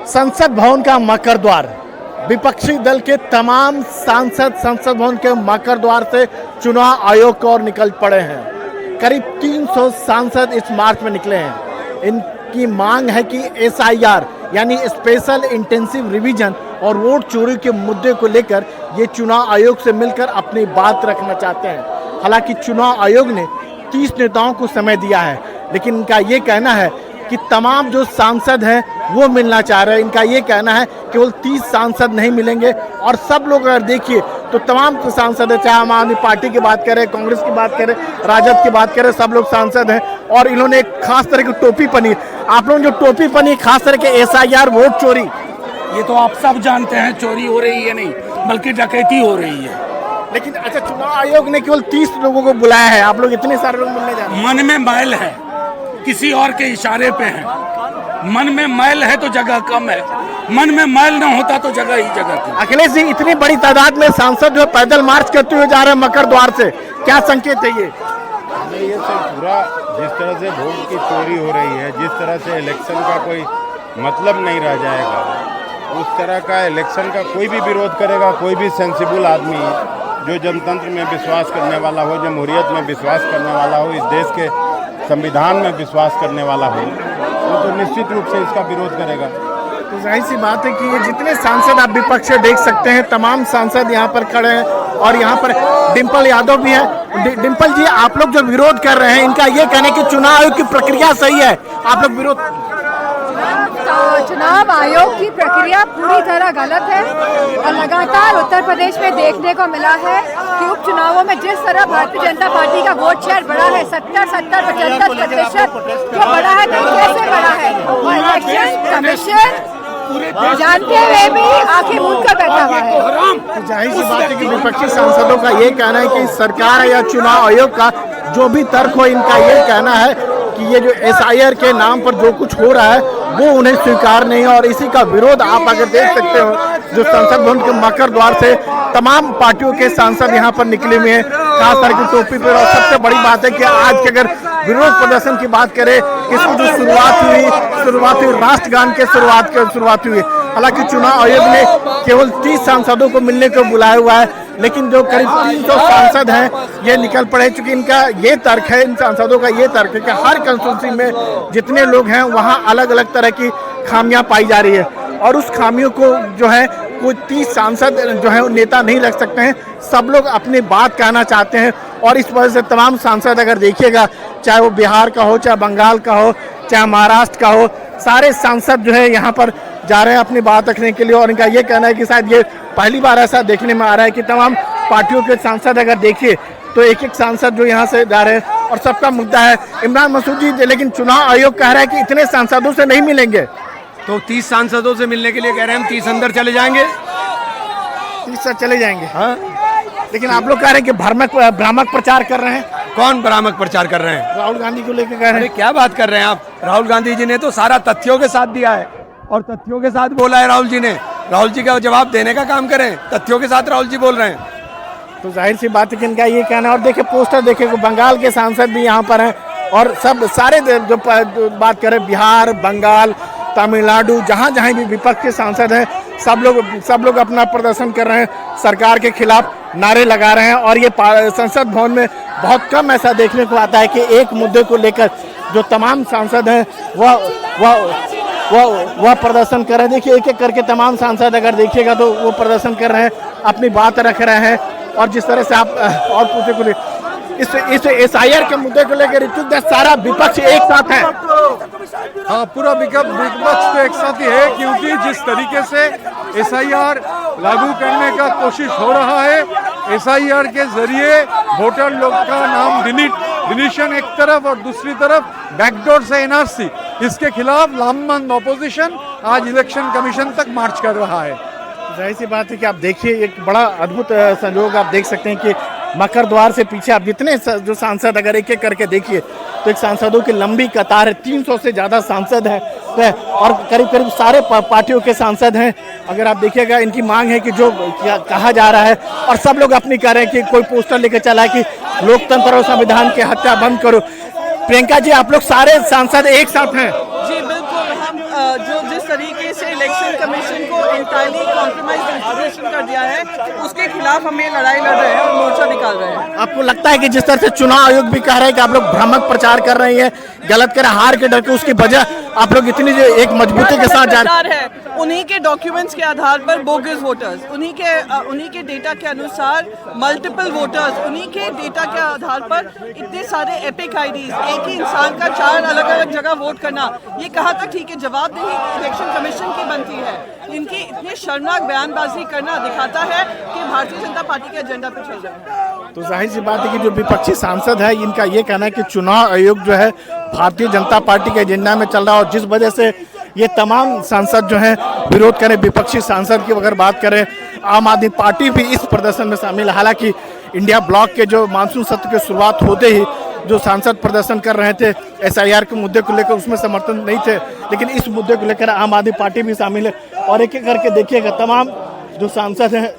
संसद भवन का मकर द्वार, विपक्षी दल के तमाम सांसद संसद भवन के मकर द्वार से चुनाव आयोग की ओर निकल पड़े हैं। करीब 300 सांसद इस मार्च में निकले हैं। इनकी मांग है कि SIR यानी स्पेशल इंटेंसिव रिवीजन और वोट चोरी के मुद्दे को लेकर ये चुनाव आयोग से मिलकर अपनी बात रखना चाहते हैं। हालांकि चुनाव आयोग ने 30 नेताओं को समय दिया है, लेकिन इनका ये कहना है कि तमाम जो सांसद हैं वो मिलना चाह रहे हैं। इनका ये कहना है केवल 30 सांसद नहीं मिलेंगे और सब लोग अगर देखिए तो तमाम सांसद है, चाहे आम आदमी पार्टी की बात करें, कांग्रेस की बात करें, राजद की बात करें, सब लोग सांसद हैं। और इन्होंने एक खास तरह की टोपी पहनी, आप लोग जो टोपी पहनी खास तरह के SIR वोट चोरी, ये तो आप सब जानते हैं चोरी हो रही है नहीं बल्कि डकैती हो रही है। लेकिन अच्छा चुनाव आयोग ने केवल 30 लोगों को बुलाया है, आप लोग इतने सारे लोग मिलने जा रहे हैं। मन में मैल है, किसी और के इशारे पे है। मन में मैल है तो जगह कम है, मन में मैल ना होता तो जगह ही जगह थी। अखिलेश जी, इतनी बड़ी तादाद में सांसद जो पैदल मार्च करते हुए जा रहे हैं मकर द्वार से, क्या संकेत है ये? ये सब पूरा जिस तरह से वोट की चोरी हो रही है, जिस तरह से इलेक्शन का कोई मतलब नहीं रह जाएगा, उस तरह का इलेक्शन का कोई भी विरोध करेगा, कोई भी सेंसिबल आदमी जो जनतंत्र में विश्वास करने वाला हो, जमहूरियत में विश्वास करने वाला हो, इस देश के संविधान में विश्वास करने वाला हो, वो तो निश्चित रूप से इसका विरोध करेगा। तो जाहिर सी बात है कि ये जितने सांसद आप विपक्ष से देख सकते हैं, तमाम सांसद यहाँ पर खड़े हैं और यहाँ पर डिम्पल यादव भी है। डिम्पल जी, आप लोग जो विरोध कर रहे हैं, इनका ये कहना है कि चुनाव आयोग की प्रक्रिया सही है, आप लोग विरोध? चुनाव आयोग की प्रक्रिया पूरी तरह गलत है और लगातार उत्तर प्रदेश में देखने को मिला है कि उपचुनावों में जिस तरह भारतीय जनता पार्टी का वोट शेयर बढ़ा है, 70-75% जो बढ़ा है, तो कैसे बढ़ा है? और इलेक्शन कमीशन जानते हुए भी आंखें मूंद कर बैठा हुआ है। तो जाहिर सी बात है कि विपक्षी सांसदों का ये कहना है कि सरकार या चुनाव आयोग का जो भी तर्क हो, इनका ये कहना है कि ये जो SIR के नाम पर जो कुछ हो रहा है वो उन्हें स्वीकार नहीं है। और इसी का विरोध आप अगर देख सकते हो, जो संसद भवन के मकर द्वार से तमाम पार्टियों के सांसद यहाँ पर निकले हुए हैं, खास तरह की टोपी पर। और सबसे बड़ी बात है कि आज के अगर विरोध प्रदर्शन की बात करें, इसकी जो शुरुआत हुई राष्ट्रगान के शुरुआत हुई। हालांकि चुनाव आयोग ने केवल 30 सांसदों को मिलने को बुलाया हुआ है, लेकिन जो करीब 300 सांसद हैं ये निकल पड़े। चूंकि इनका ये तर्क है, इन सांसदों का ये तर्क है कि हर कंस्टिट्यूंसी में जितने लोग हैं वहाँ अलग अलग तरह की खामियां पाई जा रही है और उस खामियों को जो है कोई 30 सांसद जो है नेता नहीं रख सकते हैं। सब लोग अपनी बात कहना चाहते हैं और इस वजह से तमाम सांसद अगर देखिएगा, चाहे वो बिहार का हो, चाहे बंगाल का हो, चाहे महाराष्ट्र का हो, सारे सांसद जो है यहाँ पर जा रहे हैं अपनी बात रखने के लिए। और इनका ये कहना है कि शायद ये पहली बार ऐसा देखने में आ रहा है कि तमाम पार्टियों के सांसद अगर देखिए तो एक एक सांसद जो यहाँ से जा रहे हैं और सबका मुद्दा है इमरान मसूद जी। लेकिन चुनाव आयोग कह रहा है कि इतने सांसदों से नहीं मिलेंगे, तो 30 सांसदों से मिलने के लिए कह रहे हैं हम 30 अंदर चले जाएंगे, 30 चले जाएंगे। हाँ, लेकिन आप लोग कह रहे हैं कि भ्रामक प्रचार कर रहे हैं। कौन भ्रामक प्रचार कर रहे हैं? राहुल गांधी को लेकर कह रहे हैं। क्या बात कर रहे हैं आप? राहुल गांधी जी ने तो सारा तथ्यों के साथ दिया है और तथ्यों के साथ बोला है राहुल जी ने। राहुल जी का जवाब देने का काम करें, तथ्यों के साथ राहुल जी बोल रहे हैं। तो जाहिर सी बात है कि इनका ये कहना है। और देखिए पोस्टर देखिए, बंगाल के सांसद भी यहाँ पर हैं और सब सारे जो बात करें बिहार, बंगाल, तमिलनाडु, जहाँ जहाँ भी विपक्ष के सांसद हैं, सब लोग अपना प्रदर्शन कर रहे हैं, सरकार के खिलाफ नारे लगा रहे हैं। और ये संसद भवन में बहुत कम ऐसा देखने को आता है कि एक मुद्दे को लेकर जो तमाम सांसद हैं वह प्रदर्शन कर रहे हैं। देखिए एक एक करके तमाम सांसद अगर देखिएगा तो वो प्रदर्शन कर रहे हैं, अपनी बात रख रहे हैं। और जिस तरह से आप और पूछे को इस SIR के मुद्दे को लेकर सारा विपक्ष एक साथ है। हाँ, पूरा विपक्ष तो एक साथ ही है, क्योंकि जिस तरीके से SIR लागू करने का कोशिश हो रहा है, SIR के जरिए वोटर लोग का नाम डिलीशन एक तरफ और दूसरी तरफ बैकडोर से NRC, इसके खिलाफ लामबंद ऑपोजिशन आज इलेक्शन कमीशन तक मार्च कर रहा है। जाहिर सी बात है कि आप देखिए एक बड़ा अद्भुत संयोग आप देख सकते हैं कि मकर द्वार से पीछे आप जितने जो सांसद अगर एक एक करके देखिए तो एक सांसदों की लंबी कतार है। 300 से ज़्यादा सांसद हैं और करीब सारे पार्टियों के सांसद हैं। अगर आप देखिएगा इनकी मांग है कि जो कहा जा रहा है और सब लोग अपनी कह रहे हैं कि कोई पोस्टर लेकर चला है कि लोकतंत्र और संविधान की हत्या बंद करो। प्रियंका जी, आप लोग सारे सांसद एक साथ हैं? जी बिल्कुल, हम जो जिस तरीके से इलेक्शन कमीशन को इंटायरली कॉम्प्रोमाइज इंस्टीट्यूशन कर दिया है, उसके खिलाफ हम ये लड़ाई लड़ रहे हैं और मोर्चा निकाल रहे हैं। आपको लगता है कि जिस तरह से चुनाव आयोग भी कह रहा है कि आप लोग भ्रामक प्रचार कर रहे हैं, गलत कर हार के डर के, उसकी वजह आप लोग इतनी जो एक मजबूती के साथ जा रहे हैं? उन्हीं के डॉक्यूमेंट्स के आधार पर बोगस वोटर्स, उन्हीं के डेटा के अनुसार मल्टीपल वोटर्स, उन्हीं के डेटा के आधार पर इतने सारे एपिक आईडीज, एक ही इंसान का 4 अलग अलग जगह वोट करना, ये कहाँ तक ठीक है? जवाबदेही इलेक्शन कमीशन की बनती है। इनकी इतने शर्मनाक बयानबाजी करना दिखाता है कि भारतीय जनता पार्टी के एजेंडा पे चल रहे हैं। तो जाहिर सी बात है कि जो विपक्षी सांसद है, इनका ये कहना है कि चुनाव आयोग जो है भारतीय जनता पार्टी के एजेंडा में चल रहा है, और जिस वजह से ये तमाम सांसद जो हैं विरोध करें। विपक्षी सांसद की अगर बात करें, आम आदमी पार्टी भी इस प्रदर्शन में शामिल है। हालांकि इंडिया ब्लॉक के जो मानसून सत्र की शुरुआत होते ही जो सांसद प्रदर्शन कर रहे थे SIR के मुद्दे को लेकर, उसमें समर्थन नहीं थे, लेकिन इस मुद्दे को लेकर आम आदमी पार्टी भी शामिल है। और एक एक करके देखिएगा तमाम जो सांसद हैं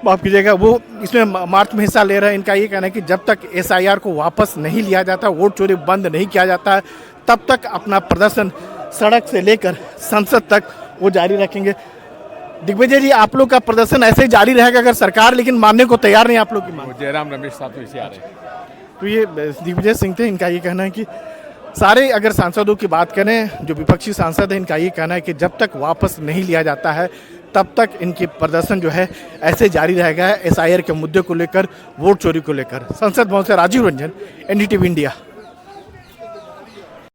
माफ कीजिएगा, वो इसमें मार्च में हिस्सा ले रहे हैं। इनका ये कहना है कि जब तक SIR को वापस नहीं लिया जाता, वोट चोरी बंद नहीं किया जाता है, तब तक अपना प्रदर्शन सड़क से लेकर संसद तक वो जारी रखेंगे। दिग्विजय जी, आप लोग का प्रदर्शन ऐसे ही जारी रहेगा अगर सरकार लेकिन मानने को तैयार नहीं आप लोग की मांग? जयराम रमेश साहब तो इसे आ रहे हैं। तो ये दिग्विजय सिंह थे, इनका ये कहना है कि सारे अगर सांसदों की बात करें, जो विपक्षी सांसद हैं, इनका ये कहना है कि जब तक वापस नहीं लिया जाता है तब तक इनकी प्रदर्शन जो है ऐसे जारी रहेगा SIR के मुद्दे को लेकर, वोट चोरी को लेकर। संसद भवन से राजीव रंजन, NDTV इंडिया।